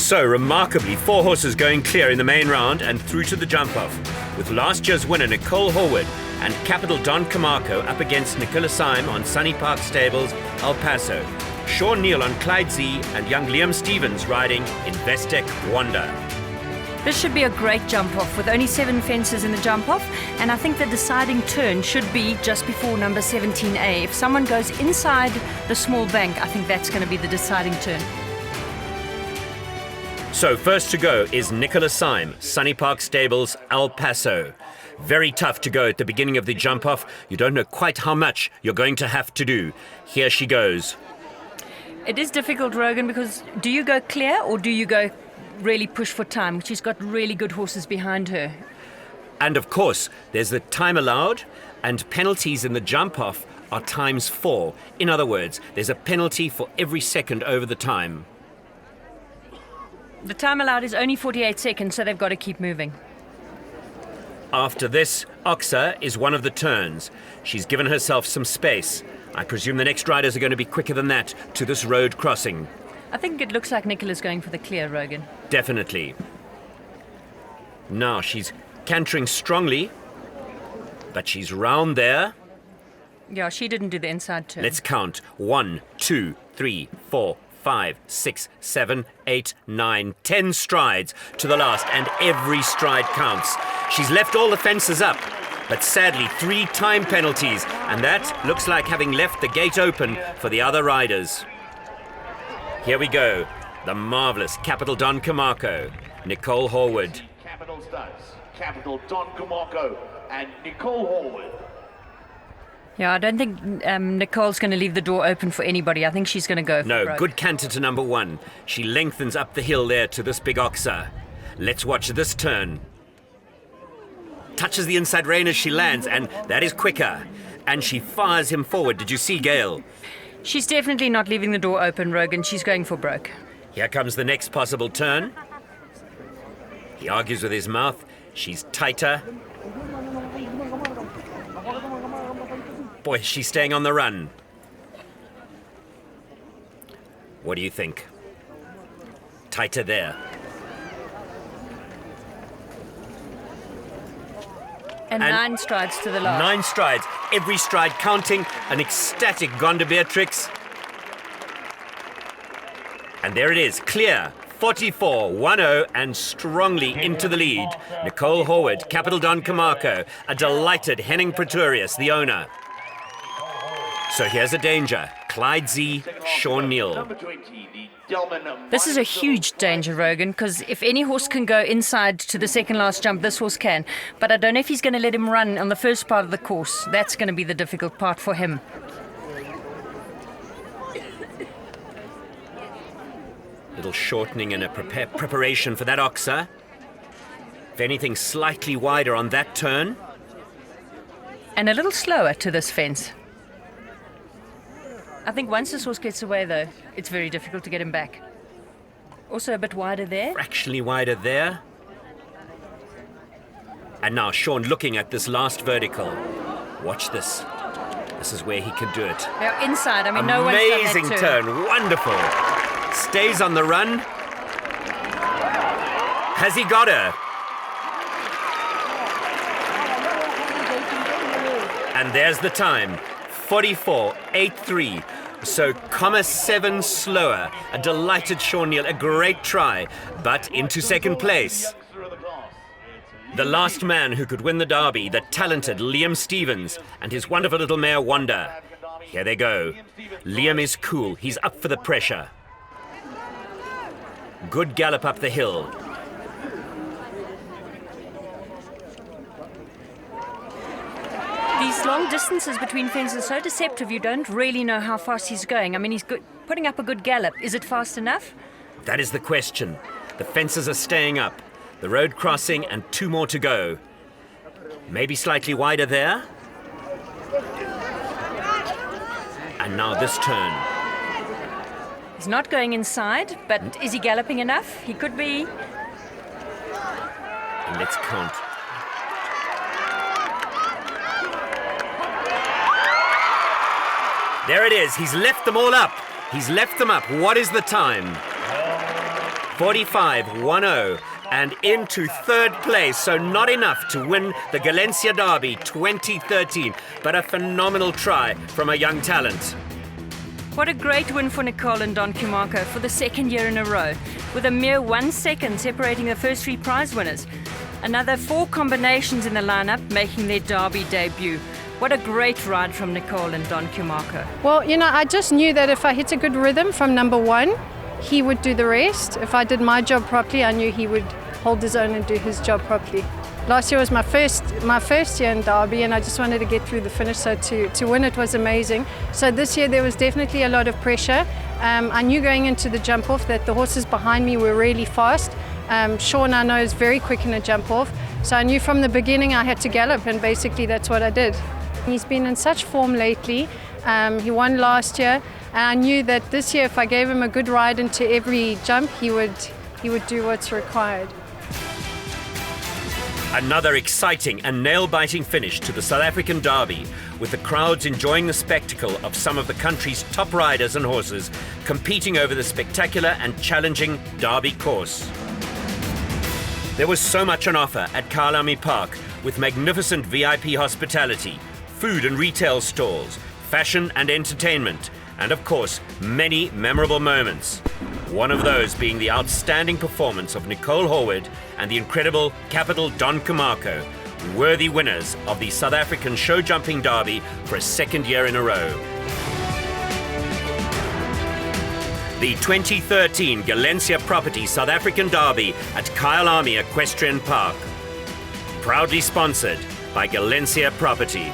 So, remarkably, 4 horses going clear in the main round and through to the jump-off, with last year's winner Nicole Horwood and Capital Don Camarco up against Nicola Syme on Sunny Park Stables, El Paso, Sean Neal on Clyde Z, and young Liam Stevens riding Investec Wanda. This should be a great jump-off with only 7 fences in the jump-off, and I think the deciding turn should be just before number 17A. If someone goes inside the small bank, I think that's going to be the deciding turn. So first to go is Nicola Syme, Sunny Park Stables, El Paso. Very tough to go at the beginning of the jump-off. You don't know quite how much you're going to have to do. Here she goes. It is difficult, Rogan, because do you go clear or do you go really push for time? She's got really good horses behind her. And of course, there's the time allowed, and penalties in the jump-off are ×4. In other words, there's a penalty for every second over the time. The time allowed is only 48 seconds, so they've got to keep moving. After this, Oxa is one of the turns. She's given herself some space. I presume the next riders are going to be quicker than that to this road crossing. I think it looks like Nicola's going for the clear, Rogan. Definitely. Now she's cantering strongly, but she's round there. Yeah, she didn't do the inside turn. Let's count. 1, 2, 3, 4, 5, 6, 7, 8, 9, 10 strides to the last, and every stride counts. She's left all the fences up, but sadly 3 time penalties, and that looks like having left the gate open for the other riders. Here we go, the marvellous Capital Don Camarco, Nicole Horwood. Capital Studs, Capital Don Camarco and Nicole Horwood. Yeah, I don't think Nicole's going to leave the door open for anybody. I think she's going to go for broke. Good canter to number 1. She lengthens up the hill there to this big Oxa. Let's watch this turn. Touches the inside rein as she lands, and that is quicker. And she fires him forward. Did you see Gail? She's definitely not leaving the door open, Rogan. She's going for broke. Here comes the next possible turn. He argues with his mouth. She's tighter. Boy, she's staying on the run. What do you think? Tighter there. And 9 strides to the last. 9 strides, every stride counting, an ecstatic Gonda Beatrix. And there it is, clear, 44-10, and strongly into the lead. Nicole Horwood, Capital Don Camarco, a delighted Henning Pretorius, the owner. So here's a danger, Clyde Z, Sean Neal. This is a huge danger, Rogan, because if any horse can go inside to the second last jump, this horse can. But I don't know if he's going to let him run on the first part of the course. That's going to be the difficult part for him. Little shortening and a preparation for that Oxa. If anything, slightly wider on that turn. And a little slower to this fence. I think once this horse gets away, though, it's very difficult to get him back. Also a bit wider there. Fractionally wider there. And now Sean looking at this last vertical. Watch this. This is where he can do it. They're inside. I mean, no one's done that Amazing turn. Wonderful. Stays on the run. Has he got her? And there's the time. 44.83. So, 7 slower. A delighted Sean Neal, a great try, but into second place. The last man who could win the derby, the talented Liam Stevens and his wonderful little mare Wanda. Here they go. Liam is cool. He's up for the pressure. Good gallop up the hill. These long distances between fences are so deceptive, you don't really know how fast he's going. I mean, he's putting up a good gallop. Is it fast enough? That is the question. The fences are staying up. The road crossing and 2 more to go. Maybe slightly wider there. And now this turn. He's not going inside, but is he galloping enough? He could be. And let's count. There it is. He's left them all up. He's left them up. What is the time? 45-10 and into third place, so not enough to win the Galencia Derby 2013, but a phenomenal try from a young talent. What a great win for Nicole and Don Cumarco for the second year in a row, with a mere 1 second separating the first three prize winners. Another 4 combinations in the lineup making their Derby debut. What a great ride from Nicole and Don Cumarco. Well, I just knew that if I hit a good rhythm from number 1, he would do the rest. If I did my job properly, I knew he would hold his own and do his job properly. Last year was my first year in Derby, and I just wanted to get through the finish, so to win it was amazing. So this year there was definitely a lot of pressure. I knew going into the jump off that the horses behind me were really fast. Sean, I know, is very quick in a jump off, so I knew from the beginning I had to gallop, and basically that's what I did. He's been in such form lately. He won last year, and I knew that this year if I gave him a good ride into every jump, he would do what's required. Another exciting and nail-biting finish to the South African Derby, with the crowds enjoying the spectacle of some of the country's top riders and horses competing over the spectacular and challenging Derby course. There was so much on offer at Galencia Park, with magnificent VIP hospitality, food and retail stalls, fashion and entertainment, and of course, many memorable moments. One of those being the outstanding performance of Nicole Horwood and the incredible Capital Don Cumarco, worthy winners of the South African Show Jumping Derby for a second year in a row. The 2013 Galencia Property South African Derby at Galencia Equestrian Park. Proudly sponsored by Galencia Property.